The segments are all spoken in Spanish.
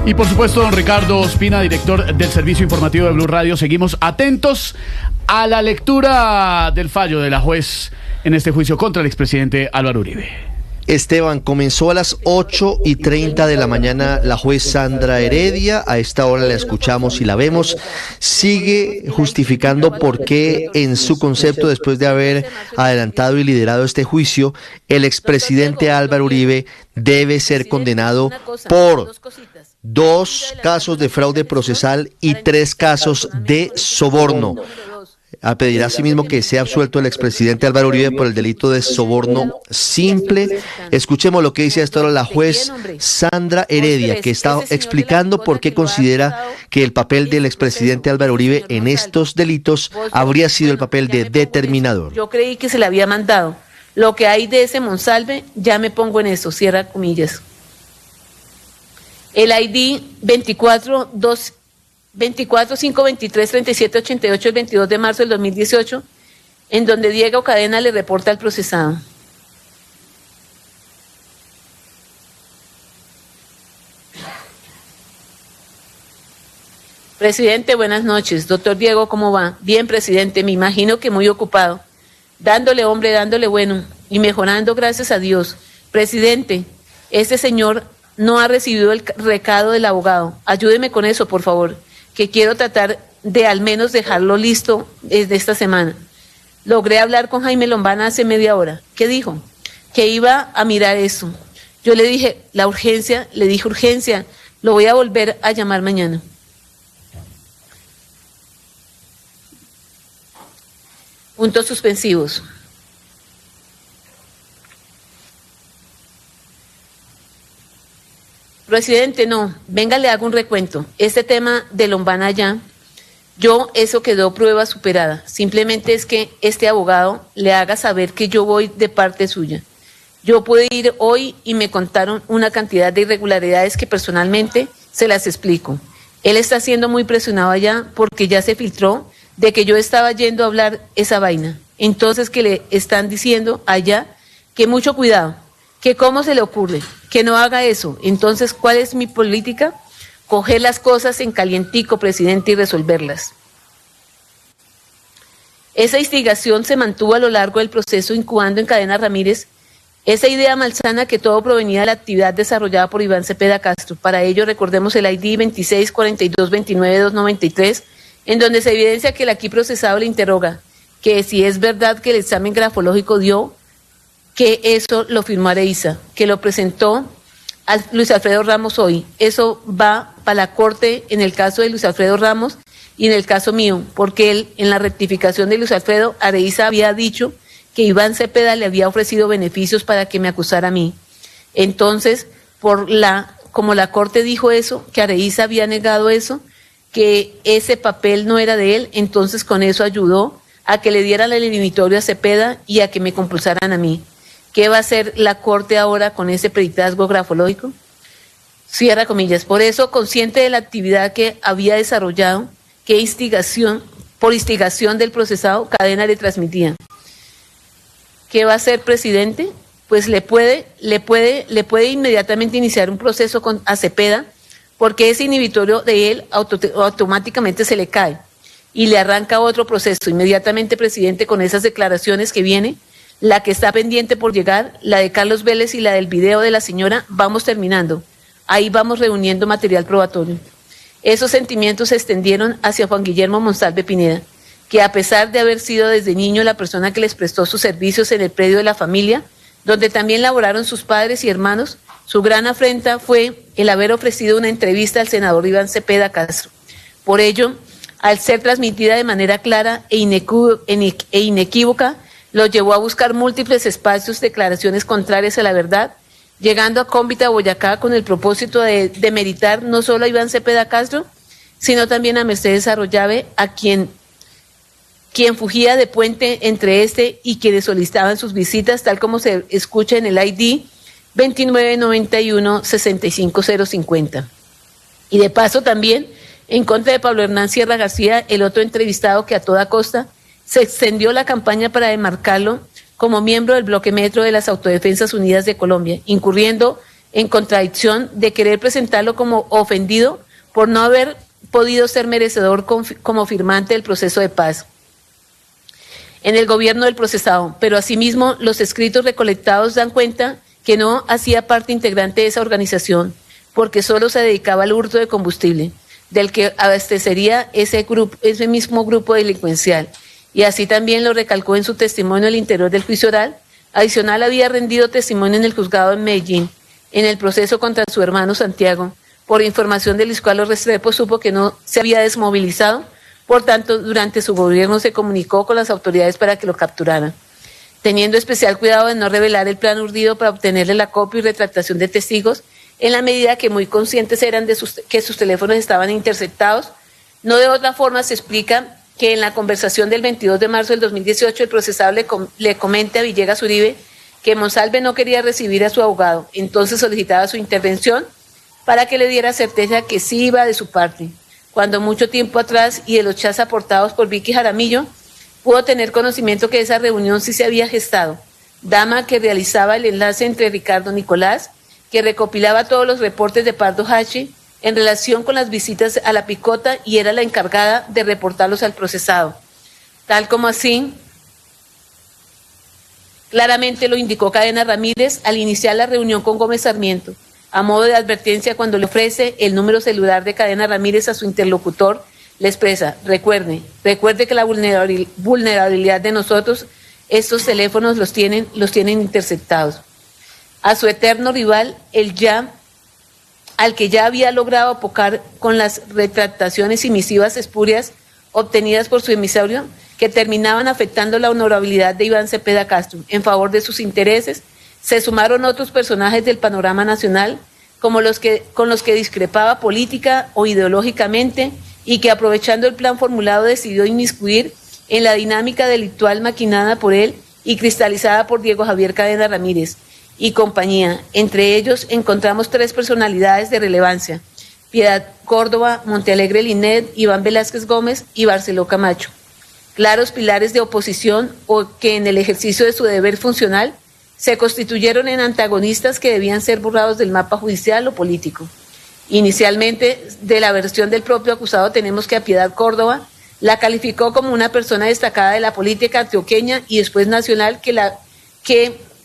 Y por supuesto, don Ricardo Ospina, director del Servicio Informativo de Blue Radio, seguimos atentos a la lectura del fallo de la juez en este juicio contra el expresidente Álvaro Uribe. Esteban, comenzó a las 8:30 de la mañana la juez Sandra Heredia. A esta hora la escuchamos y la vemos. Sigue justificando por qué, en su concepto, después de haber adelantado y liderado este juicio, el expresidente Álvaro Uribe debe ser condenado por 2 casos de fraude procesal y 3 casos de soborno. A pedir asimismo que sea absuelto el expresidente Álvaro Uribe por el delito de soborno simple. Escuchemos lo que dice hasta ahora la juez Sandra Heredia, que está explicando por qué considera que el papel del expresidente Álvaro Uribe en estos delitos habría sido el papel de determinador. Yo creí que se le había mandado. Lo que hay de ese Monsalve, ya me pongo en eso, cierra comillas. El ID 24-523-3788, el 22 de marzo del 2018, en donde Diego Cadena le reporta al procesado. Presidente, buenas noches. Doctor Diego, ¿cómo va? Bien, presidente, me imagino que muy ocupado. Dándole, hombre, dándole bueno y mejorando, gracias a Dios. Presidente, este señor no ha recibido el recado del abogado. Ayúdeme con eso, por favor, que quiero tratar de al menos dejarlo listo desde esta semana. Logré hablar con Jaime Lombana hace media hora. ¿Qué dijo? Que iba a mirar eso. Yo le dije, la urgencia, le dije urgencia, lo voy a volver a llamar mañana. Puntos suspensivos. Presidente, no, venga, le hago un recuento. Este tema de Lombana ya, eso quedó prueba superada. Simplemente es que este abogado le haga saber que yo voy de parte suya. Yo pude ir hoy y me contaron una cantidad de irregularidades que personalmente se las explico. Él está siendo muy presionado allá porque ya se filtró de que yo estaba yendo a hablar esa vaina. Entonces que le están diciendo allá que mucho cuidado, que cómo se le ocurre, que no haga eso. Entonces, ¿cuál es mi política? Coger las cosas en calientico, presidente, y resolverlas. Esa instigación se mantuvo a lo largo del proceso incubando en Cadena Ramírez esa idea malsana que todo provenía de la actividad desarrollada por Iván Cepeda Castro. Para ello, recordemos el ID 264229-293, en donde se evidencia que el aquí procesado le interroga que si es verdad que el examen grafológico dio que eso lo firmó Areíza, que lo presentó a Luis Alfredo Ramos hoy. Eso va para la corte en el caso de Luis Alfredo Ramos y en el caso mío, porque él, en la rectificación de Luis Alfredo, Areíza había dicho que Iván Cepeda le había ofrecido beneficios para que me acusara a mí. Entonces, como la corte dijo eso, que Areíza había negado eso, que ese papel no era de él, entonces con eso ayudó a que le dieran el eliminatorio a Cepeda y a que me compulsaran a mí. ¿Qué va a hacer la corte ahora con ese peritazgo grafológico? Cierra comillas. Por eso, consciente de la actividad que había desarrollado, que por instigación del procesado, Cadena le transmitía. ¿Qué va a hacer, presidente? Pues le puede inmediatamente iniciar un proceso a Cepeda, porque ese inhibitorio de él automáticamente se le cae y le arranca otro proceso. Inmediatamente, presidente, con esas declaraciones que viene, la que está pendiente por llegar, la de Carlos Vélez y la del video de la señora, vamos terminando. Ahí vamos reuniendo material probatorio. Esos sentimientos se extendieron hacia Juan Guillermo Monsalve Pineda, que a pesar de haber sido desde niño la persona que les prestó sus servicios en el predio de la familia, donde también laboraron sus padres y hermanos, su gran afrenta fue el haber ofrecido una entrevista al senador Iván Cepeda Castro. Por ello, al ser transmitida de manera clara e inequívoca, lo llevó a buscar múltiples espacios, declaraciones contrarias a la verdad, llegando a Cómbita, Boyacá, con el propósito de demeritar no solo a Iván Cepeda Castro, sino también a Mercedes Arroyave, a quien fugía de puente entre y quienes solicitaban sus visitas, tal como se escucha en el ID 2991-65050. Y de paso también, en contra de Pablo Hernán Sierra García, el otro entrevistado que a toda costa se extendió la campaña para demarcarlo como miembro del bloque metro de las Autodefensas Unidas de Colombia, incurriendo en contradicción de querer presentarlo como ofendido por no haber podido ser merecedor como firmante del proceso de paz en el gobierno del procesado, pero asimismo los escritos recolectados dan cuenta que no hacía parte integrante de esa organización, porque solo se dedicaba al hurto de combustible, del que abastecería ese mismo grupo delincuencial, y así también lo recalcó en su testimonio al interior del juicio oral. Adicional, había rendido testimonio en el juzgado en Medellín, en el proceso contra su hermano Santiago, por información del Escuadrón Restrepo supo que no se había desmovilizado. Por tanto, durante su gobierno se comunicó con las autoridades para que lo capturaran, teniendo especial cuidado de no revelar el plan urdido para obtenerle la copia y retractación de testigos, en la medida que muy conscientes eran de que sus teléfonos estaban interceptados. No de otra forma se explica que en la conversación del 22 de marzo del 2018 el procesado le comente a Villegas Uribe que Monsalve no quería recibir a su abogado, entonces solicitaba su intervención para que le diera certeza que sí iba de su parte, cuando mucho tiempo atrás y de los chats aportados por Vicky Jaramillo, pudo tener conocimiento que esa reunión sí se había gestado, dama que realizaba el enlace entre Ricardo Nicolás, que recopilaba todos los reportes de Pardo Hachi en relación con las visitas a la Picota y era la encargada de reportarlos al procesado, tal como así claramente lo indicó Cadena Ramírez al iniciar la reunión con Gómez Sarmiento, a modo de advertencia cuando le ofrece el número celular de Cadena Ramírez a su interlocutor, le expresa: recuerde que la vulnerabilidad de nosotros, estos teléfonos los tienen interceptados. A su eterno rival, al que ya había logrado apocar con las retractaciones y misivas espurias obtenidas por su emisario, que terminaban afectando la honorabilidad de Iván Cepeda Castro en favor de sus intereses, se sumaron otros personajes del panorama nacional, con los que discrepaba política o ideológicamente y que, aprovechando el plan formulado, decidió inmiscuir en la dinámica delictual maquinada por él y cristalizada por Diego Javier Cadena Ramírez y compañía. Entre ellos encontramos 3 personalidades de relevancia: Piedad Córdoba, Montealegre Linet, Iván Velázquez Gómez y Barceló Camacho. Claros pilares de oposición o que en el ejercicio de su deber funcional se constituyeron en antagonistas que debían ser borrados del mapa judicial o político. Inicialmente, de la versión del propio acusado, tenemos que a Piedad Córdoba la calificó como una persona destacada de la política antioqueña y después nacional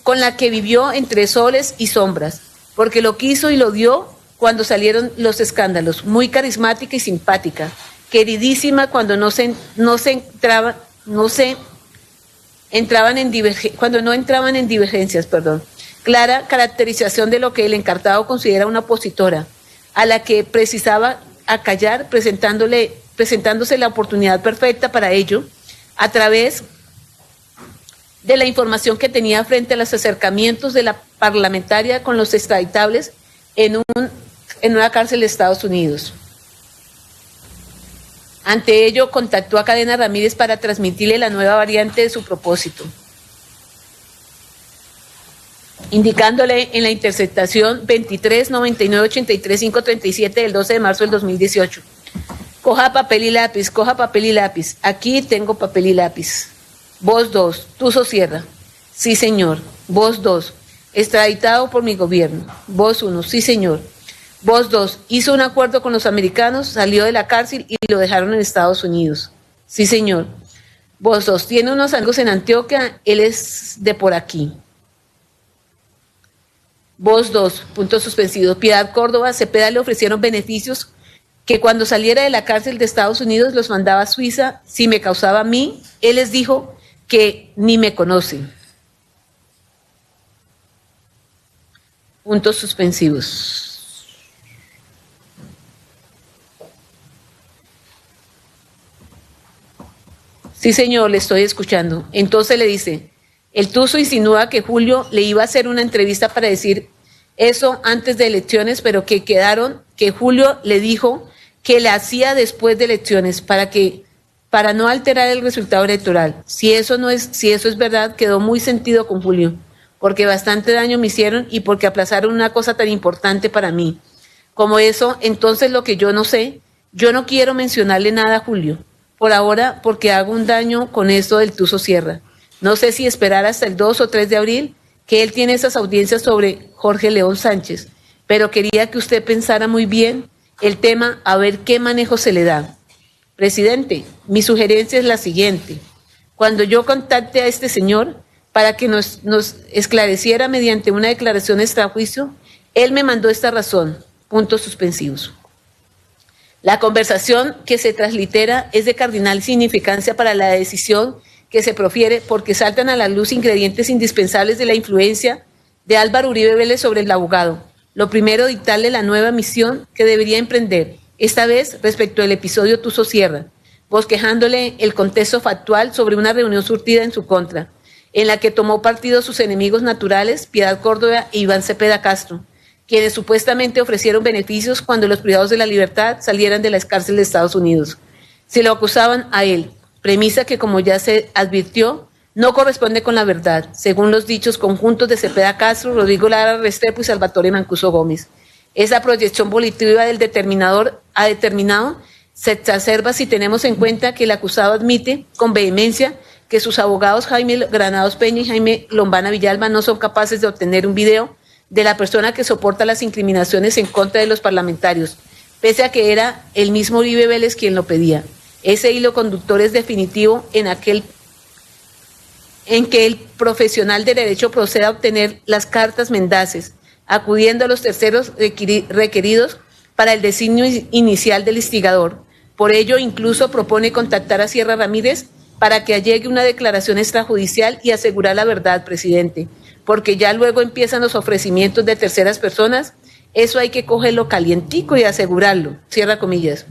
con la que vivió entre soles y sombras, porque lo quiso y lo dio cuando salieron los escándalos, muy carismática y simpática, queridísima cuando no entraban en divergencias, clara caracterización de lo que el encartado considera una opositora, a la que precisaba acallar, presentándose la oportunidad perfecta para ello, a través de la información que tenía frente a los acercamientos de la parlamentaria con los extraditables en una cárcel de Estados Unidos. Ante ello, contactó a Cadena Ramírez para transmitirle la nueva variante de su propósito, indicándole en la interceptación 23-99-83-537 del 12 de marzo del 2018. Coja papel y lápiz, aquí tengo papel y lápiz. Vos 2, Tuzo Sierra, sí señor. Vos 2, extraditado por mi gobierno. Vos 1, sí señor. Vos 2, hizo un acuerdo con los americanos, salió de la cárcel y lo dejaron en Estados Unidos. Sí señor. Vos 2, tiene unos amigos en Antioquia, él es de por aquí. Vos 2, puntos suspensivos. Piedad Córdoba, Cepeda le ofrecieron beneficios que cuando saliera de la cárcel de Estados Unidos los mandaba a Suiza si me causaba a mí. Él les dijo que ni me conocen. Puntos suspensivos. Sí, señor, le estoy escuchando. Entonces le dice, el Tuzo insinúa que Julio le iba a hacer una entrevista para decir eso antes de elecciones, pero que Julio le dijo que la hacía después de elecciones para no alterar el resultado electoral. Si eso es verdad, quedó muy sentido con Julio, porque bastante daño me hicieron y porque aplazaron una cosa tan importante para mí. Como eso, entonces lo que yo no sé, yo no quiero mencionarle nada a Julio, por ahora, porque hago un daño con esto del Tuzo Sierra. No sé si esperar hasta el 2 o 3 de abril, que él tiene esas audiencias sobre Jorge León Sánchez, pero quería que usted pensara muy bien el tema, a ver qué manejo se le da. Presidente, mi sugerencia es la siguiente. Cuando yo contacte a este señor para que nos esclareciera mediante una declaración extrajuicio, él me mandó esta razón, puntos suspensivos. La conversación que se translitera es de cardinal significancia para la decisión que se profiere porque saltan a la luz ingredientes indispensables de la influencia de Álvaro Uribe Vélez sobre el abogado. Lo primero, dictarle la nueva misión que debería emprender, esta vez respecto al episodio Tuzo Sierra, bosquejándole el contexto factual sobre una reunión surtida en su contra, en la que tomó partido sus enemigos naturales, Piedad Córdoba e Iván Cepeda Castro, quienes supuestamente ofrecieron beneficios cuando los privados de la libertad salieran de las cárceles de Estados Unidos. Se lo acusaban a él, premisa que, como ya se advirtió, no corresponde con la verdad, según los dichos conjuntos de Cepeda Castro, Rodrigo Lara Restrepo y Salvatore Mancuso Gómez. Esa proyección volitiva del determinador a determinado se exacerba si tenemos en cuenta que el acusado admite con vehemencia que sus abogados Jaime Granados Peña y Jaime Lombana Villalba no son capaces de obtener un video de la persona que soporta las incriminaciones en contra de los parlamentarios, pese a que era el mismo Uribe Vélez quien lo pedía. Ese hilo conductor es definitivo en que el profesional de derecho proceda a obtener las cartas mendaces, acudiendo a los terceros requeridos para el designio inicial del instigador. Por ello, incluso propone contactar a Sierra Ramírez para que allegue una declaración extrajudicial y asegurar la verdad, presidente, porque ya luego empiezan los ofrecimientos de terceras personas. Eso hay que cogerlo calientico y asegurarlo, cierra comillas.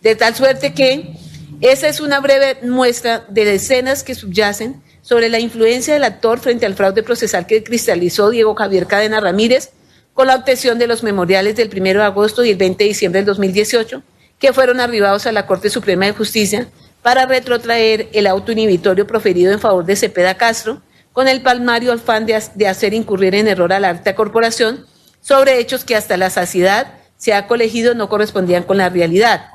De tal suerte que esa es una breve muestra de decenas que subyacen sobre la influencia del actor frente al fraude procesal que cristalizó Diego Javier Cadena Ramírez con la obtención de los memoriales del 1 de agosto y el 20 de diciembre del 2018, que fueron arribados a la Corte Suprema de Justicia para retrotraer el auto inhibitorio proferido en favor de Cepeda Castro, con el palmario afán de hacer incurrir en error a la alta corporación sobre hechos que hasta la saciedad se ha colegido no correspondían con la realidad.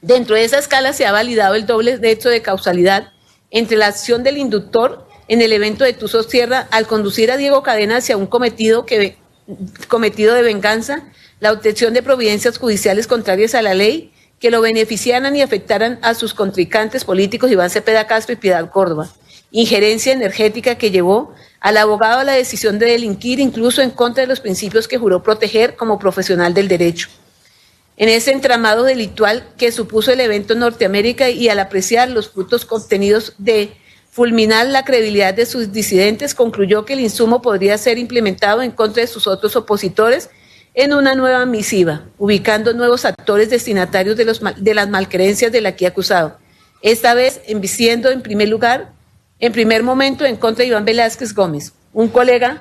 Dentro de esa escala se ha validado el doble hecho de causalidad entre la acción del inductor en el evento de Tuzo Sierra al conducir a Diego Cadena hacia un cometido de venganza, la obtención de providencias judiciales contrarias a la ley que lo beneficiaran y afectaran a sus contrincantes políticos Iván Cepeda Castro y Piedad Córdoba. Injerencia energética que llevó al abogado a la decisión de delinquir incluso en contra de los principios que juró proteger como profesional del derecho. En ese entramado delictual que supuso el evento en Norteamérica y al apreciar los frutos contenidos de fulminar la credibilidad de sus disidentes, concluyó que el insumo podría ser implementado en contra de sus otros opositores en una nueva misiva, ubicando nuevos actores destinatarios de las malcreencias del aquí acusado, esta vez embiciendo en primer momento en contra de Iván Velázquez Gómez, un colega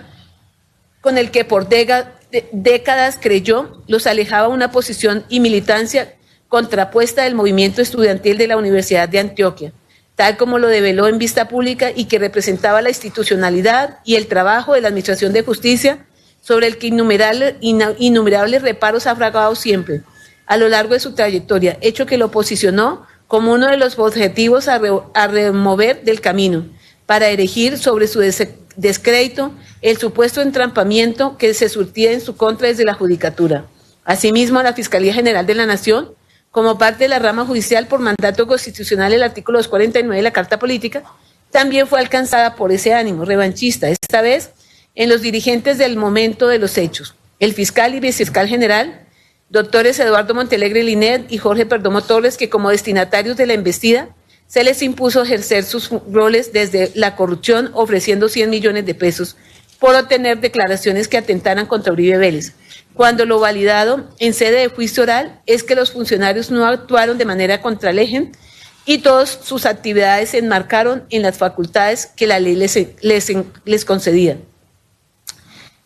con el que por décadas creyó los alejaba una posición y militancia contrapuesta del movimiento estudiantil de la Universidad de Antioquia, tal como lo develó en vista pública y que representaba la institucionalidad y el trabajo de la Administración de Justicia, sobre el que innumerables reparos ha fragado siempre a lo largo de su trayectoria, hecho que lo posicionó como uno de los objetivos a remover del camino, para erigir sobre su descrédito el supuesto entrampamiento que se surtía en su contra desde la Judicatura. Asimismo, a la Fiscalía General de la Nación, como parte de la rama judicial por mandato constitucional, el artículo 249 de la Carta Política, también fue alcanzada por ese ánimo revanchista, esta vez en los dirigentes del momento de los hechos, el fiscal y vicefiscal general, doctores Eduardo Montealegre Linet y Jorge Perdomo Torres, que como destinatarios de la embestida se les impuso ejercer sus roles desde la corrupción, ofreciendo 100 millones de pesos por obtener declaraciones que atentaran contra Uribe Vélez, cuando lo validado en sede de juicio oral es que los funcionarios no actuaron de manera contralegem y todas sus actividades se enmarcaron en las facultades que la ley les concedía.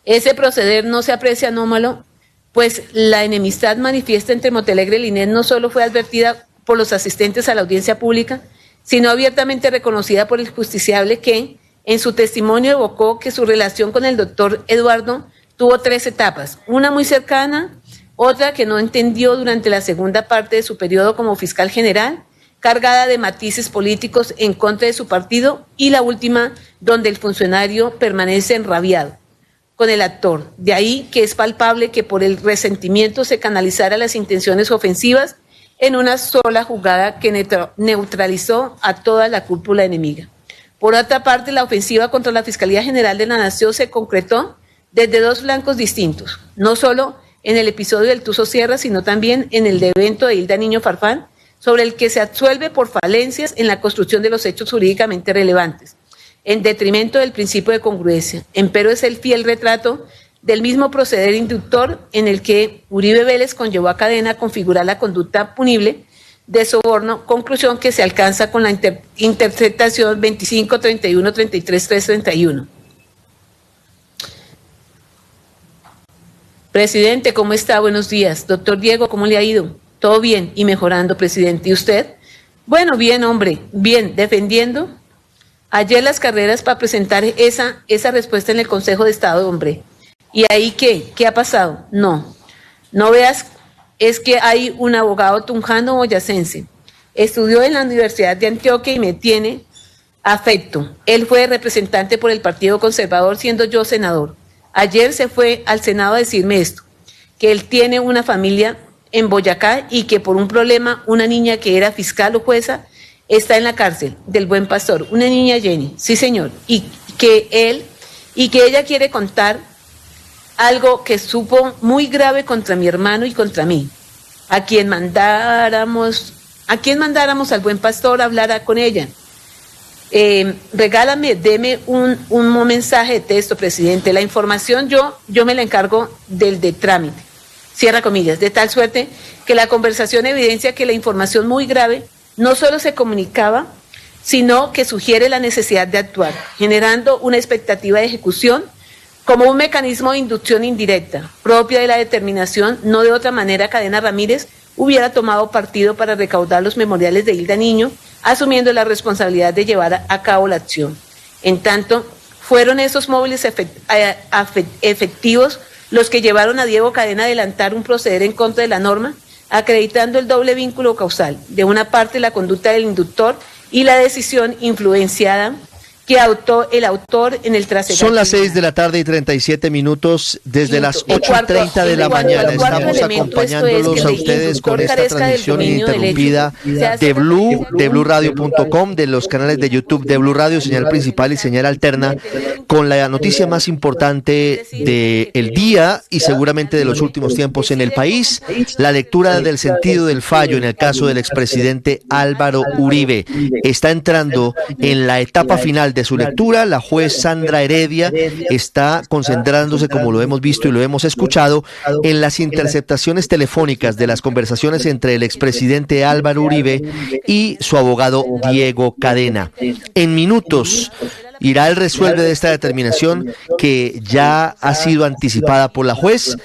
Ese proceder no se aprecia anómalo, pues la enemistad manifiesta entre Montealegre y Linet no solo fue advertida por los asistentes a la audiencia pública, sino abiertamente reconocida por el justiciable que, en su testimonio, evocó que su relación con el doctor Eduardo tuvo 3 etapas, una muy cercana, otra que no entendió durante la segunda parte de su periodo como fiscal general, cargada de matices políticos en contra de su partido, y la última, donde el funcionario permanece enrabiado. con el actor. De ahí que es palpable que por el resentimiento se canalizara las intenciones ofensivas en una sola jugada que neutralizó a toda la cúpula enemiga. Por otra parte, la ofensiva contra la Fiscalía General de la Nación se concretó desde dos flancos distintos, no solo en el episodio del Tuzo Sierra, sino también en el de evento de Hilda Niño Farfán, sobre el que se absuelve por falencias en la construcción de los hechos jurídicamente relevantes, en detrimento del principio de congruencia. Empero es el fiel retrato del mismo proceder inductor en el que Uribe Vélez conllevó a Cadena a configurar la conducta punible de soborno, conclusión que se alcanza con la interpretación 25, 31, 33, 331. Presidente, ¿cómo está? Buenos días. Doctor Diego, ¿cómo le ha ido? Todo bien y mejorando, presidente. ¿Y usted? Bueno, bien, hombre, bien, defendiendo ayer las carreras para presentar esa respuesta en el Consejo de Estado, hombre. ¿Y ahí qué? ¿Qué ha pasado? No veas, es que hay un abogado tunjano boyacense. Estudió en la Universidad de Antioquia y me tiene afecto. Él fue representante por el Partido Conservador, siendo yo senador. Ayer se fue al Senado a decirme esto, que él tiene una familia en Boyacá y que por un problema una niña que era fiscal o jueza está en la cárcel del Buen Pastor, una niña Jenny, sí señor, y que ella quiere contar algo que supo muy grave contra mi hermano y contra mí. A quien mandáramos al Buen Pastor a hablar con ella. Regálame, deme un mensaje de texto, presidente. La información yo me la encargo del de trámite. Cierra comillas, de tal suerte que la conversación evidencia que la información muy grave no solo se comunicaba, sino que sugiere la necesidad de actuar, generando una expectativa de ejecución como un mecanismo de inducción indirecta, propia de la determinación. No de otra manera Cadena Ramírez hubiera tomado partido para recaudar los memoriales de Hilda Niño, asumiendo la responsabilidad de llevar a cabo la acción. En tanto, fueron esos móviles efectivos los que llevaron a Diego Cadena a adelantar un proceder en contra de la norma, acreditando el doble vínculo causal, de una parte la conducta del inductor y la decisión influenciada que adoptó el autor en el trascendental. Son las 6:37 desde las 8:30 de la mañana. Estamos acompañándolos a ustedes con esta transmisión ininterrumpida de blueradio.com, de los canales de YouTube de Blue Radio, señal principal y señal alterna, con la noticia más importante del día y seguramente de los últimos tiempos en el país, la lectura del sentido del fallo en el caso del expresidente Álvaro Uribe. Está entrando en la etapa final de su lectura. La juez Sandra Heredia está concentrándose, como lo hemos visto y lo hemos escuchado, en las interceptaciones telefónicas de las conversaciones entre el expresidente Álvaro Uribe y su abogado Diego Cadena. En minutos irá el resuelve de esta determinación que ya ha sido anticipada por la juez.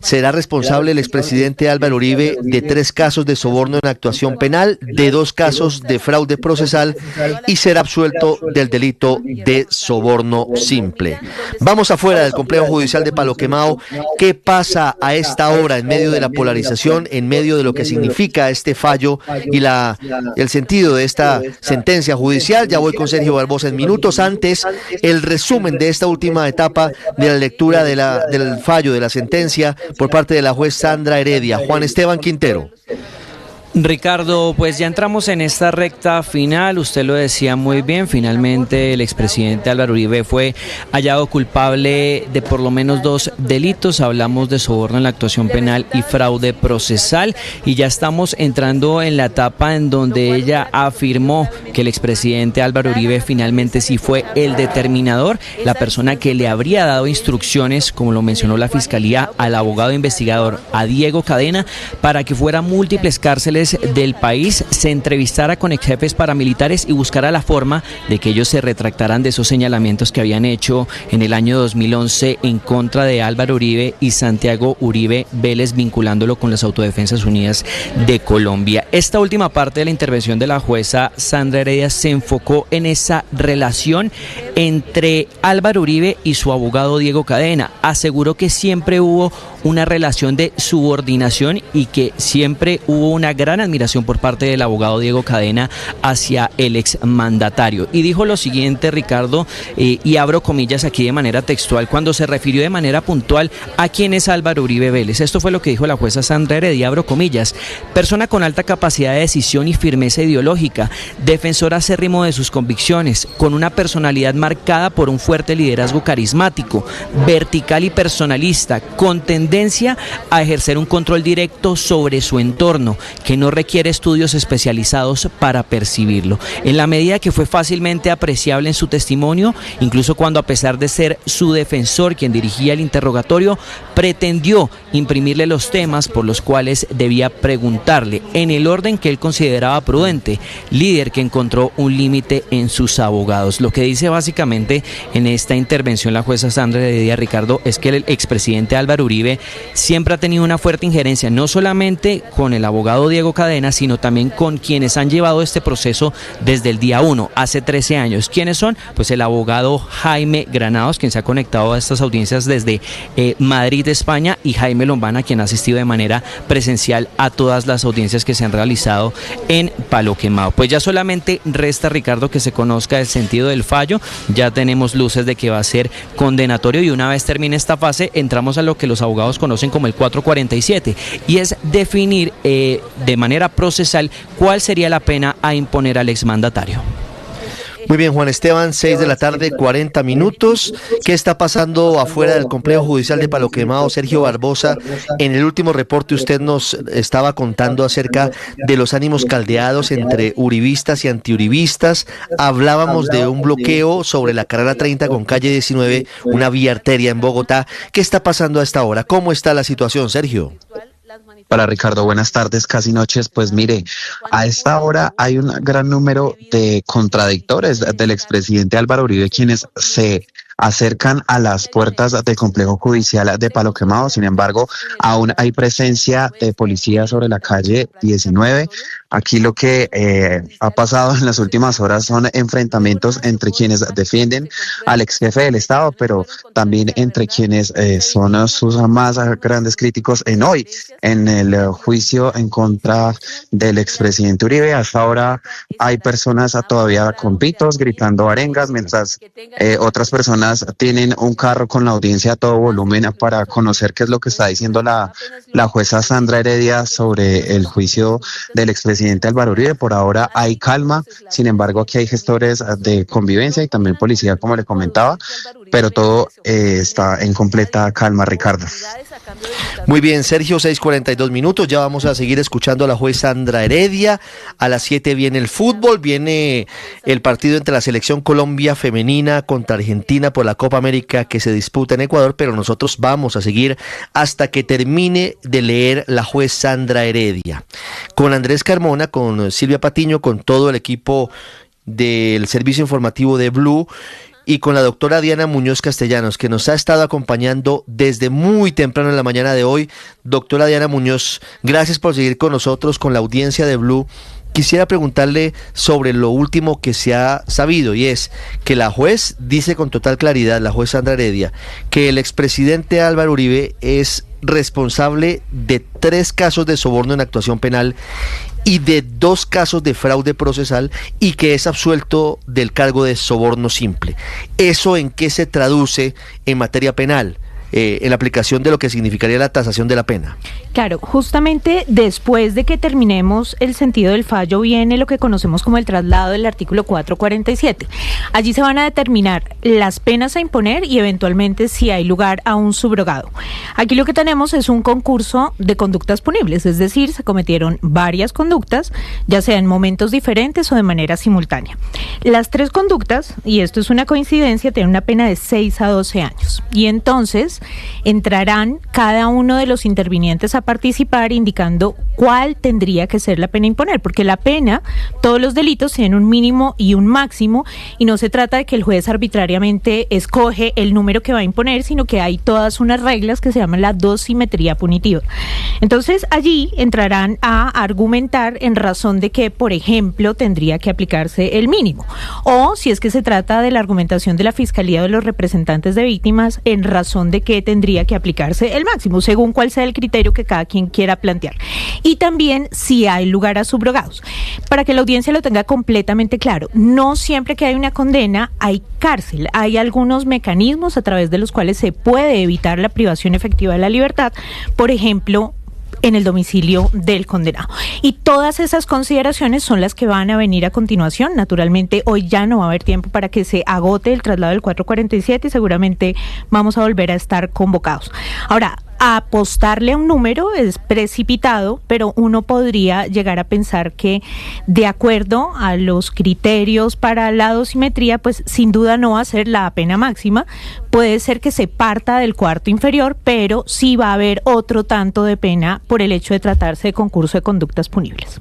Será responsable el expresidente Álvaro Uribe de 3 casos de soborno en actuación penal, de 2 casos de fraude procesal y será absuelto del delito de soborno simple. Vamos afuera del complejo judicial de Palo Quemado. ¿Qué pasa a esta hora en medio de la polarización, en medio de lo que significa este fallo y el sentido de esta sentencia judicial? Ya voy con Sergio Barbosa en minutos. Antes, el resumen de esta última etapa de la lectura del fallo, de la sentencia, por parte de la juez Sandra Heredia. Juan Esteban Quintero. Ricardo, pues ya entramos en esta recta final, usted lo decía muy bien, finalmente el expresidente Álvaro Uribe fue hallado culpable de por lo menos 2 delitos, hablamos de soborno en la actuación penal y fraude procesal, y ya estamos entrando en la etapa en donde ella afirmó que el expresidente Álvaro Uribe finalmente sí fue el determinador, la persona que le habría dado instrucciones, como lo mencionó la Fiscalía, al abogado investigador, a Diego Cadena, para que fuera a múltiples cárceles del país, se entrevistara con ex jefes paramilitares y buscara la forma de que ellos se retractaran de esos señalamientos que habían hecho en el año 2011 en contra de Álvaro Uribe y Santiago Uribe Vélez, vinculándolo con las Autodefensas Unidas de Colombia. Esta última parte de la intervención de la jueza Sandra Heredia se enfocó en esa relación entre Álvaro Uribe y su abogado Diego Cadena. Aseguró que siempre hubo una relación de subordinación y que siempre hubo una gran admiración por parte del abogado Diego Cadena hacia el exmandatario. Y dijo lo siguiente, Ricardo, y abro comillas aquí de manera textual, cuando se refirió de manera puntual a quién es Álvaro Uribe Vélez. Esto fue lo que dijo la jueza Sandra Heredia, abro comillas: persona con alta capacidad de decisión y firmeza ideológica, defensor acérrimo de sus convicciones, con una personalidad marcada por un fuerte liderazgo carismático, vertical y personalista, con tendencia a ejercer un control directo sobre su entorno, que no requiere estudios especializados para percibirlo. En la medida que fue fácilmente apreciable en su testimonio, incluso cuando, a pesar de ser su defensor quien dirigía el interrogatorio, pretendió imprimirle los temas por los cuales debía preguntarle, en el orden que él consideraba prudente, líder que encontró un límite en sus abogados. Lo que dice básicamente en esta intervención la jueza Sandra Heredia, Ricardo, es que el expresidente Álvaro Uribe siempre ha tenido una fuerte injerencia, no solamente con el abogado Diego Cadena, sino también con quienes han llevado este proceso desde el día 1, hace 13 años. ¿Quiénes son? Pues el abogado Jaime Granados, quien se ha conectado a estas audiencias desde Madrid, España, y Jaime Lombana, quien ha asistido de manera presencial a todas las audiencias que se han realizado en Palo Quemado. Pues ya solamente resta, Ricardo, que se conozca el sentido del fallo. Ya tenemos luces de que va a ser condenatorio, y una vez termine esta fase entramos a lo que los abogados conocen como el 447, y es definir de manera procesal cuál sería la pena a imponer al exmandatario. Muy bien, Juan Esteban, 6 de la tarde, 40 minutos. ¿Qué está pasando afuera del complejo judicial de Palo Quemado? Sergio Barbosa, en el último reporte usted nos estaba contando acerca de los ánimos caldeados entre uribistas y antiuribistas. Hablábamos de un bloqueo sobre la carrera 30 con calle 19, una vía arteria en Bogotá. ¿Qué está pasando a esta hora? ¿Cómo está la situación, Sergio? Hola Ricardo, buenas tardes, casi noches. Pues mire, a esta hora hay un gran número de contradictores del expresidente Álvaro Uribe, quienes se acercan a las puertas del complejo judicial de Palo Quemado. Sin embargo, aún hay presencia de policía sobre la calle 19. Aquí lo que ha pasado en las últimas horas son enfrentamientos entre quienes defienden al ex jefe del Estado, pero también entre quienes son sus más grandes críticos en el juicio en contra del expresidente Uribe. Hasta ahora hay personas todavía con pitos gritando arengas, mientras otras personas tienen un carro con la audiencia a todo volumen para conocer qué es lo que está diciendo la jueza Sandra Heredia sobre el juicio del expresidente Álvaro Uribe. Por ahora hay calma, sin embargo aquí hay gestores de convivencia y también policía, como le comentaba, pero todo está en completa calma, Ricardo. Muy bien, Sergio, 6:42 minutos, ya vamos a seguir escuchando a la juez Sandra Heredia. A las 7 viene el fútbol, viene el partido entre la selección Colombia femenina contra Argentina por la Copa América que se disputa en Ecuador, pero nosotros vamos a seguir hasta que termine de leer la juez Sandra Heredia. Con Andrés Carmona, con Silvia Patiño, con todo el equipo del servicio informativo de Blue, y con la doctora Diana Muñoz Castellanos, que nos ha estado acompañando desde muy temprano en la mañana de hoy. Doctora Diana Muñoz, gracias por seguir con nosotros, con la audiencia de Blue. Quisiera preguntarle sobre lo último que se ha sabido, y es que la juez dice con total claridad, la juez Sandra Heredia, que el expresidente Álvaro Uribe es responsable de 3 casos de soborno en actuación penal y de 2 casos de fraude procesal, y que es absuelto del cargo de soborno simple. ¿Eso en qué se traduce en materia penal? En la aplicación de lo que significaría la tasación de la pena. Claro, justamente después de que terminemos el sentido del fallo viene lo que conocemos como el traslado del artículo 447. Allí se van a determinar las penas a imponer y eventualmente si hay lugar a un subrogado. Aquí lo que tenemos es un concurso de conductas punibles, es decir, se cometieron varias conductas, ya sea en momentos diferentes o de manera simultánea. Las 3 conductas, y esto es una coincidencia, tienen una pena de 6 a 12 años. Y entonces entrarán cada uno de los intervinientes a participar indicando cuál tendría que ser la pena a imponer, porque la pena, todos los delitos tienen un mínimo y un máximo, y no se trata de que el juez arbitrariamente escoge el número que va a imponer, sino que hay todas unas reglas que se llaman la dosimetría punitiva. Entonces allí entrarán a argumentar en razón de que, por ejemplo, tendría que aplicarse el mínimo, o si es que se trata de la argumentación de la Fiscalía o de los representantes de víctimas, en razón de que que tendría que aplicarse el máximo, según cuál sea el criterio que cada quien quiera plantear. Y también si hay lugar a subrogados. Para que la audiencia lo tenga completamente claro, no siempre que hay una condena hay cárcel. Hay algunos mecanismos a través de los cuales se puede evitar la privación efectiva de la libertad, por ejemplo, en el domicilio del condenado. Y todas esas consideraciones son las que van a venir a continuación. Naturalmente, hoy ya no va a haber tiempo para que se agote el traslado del 447 y seguramente vamos a volver a estar convocados. Ahora, apostarle a un número es precipitado, pero uno podría llegar a pensar que, de acuerdo a los criterios para la dosimetría, pues sin duda no va a ser la pena máxima. Puede ser que se parta del cuarto inferior, pero sí va a haber otro tanto de pena por el hecho de tratarse de concurso de conductas punibles.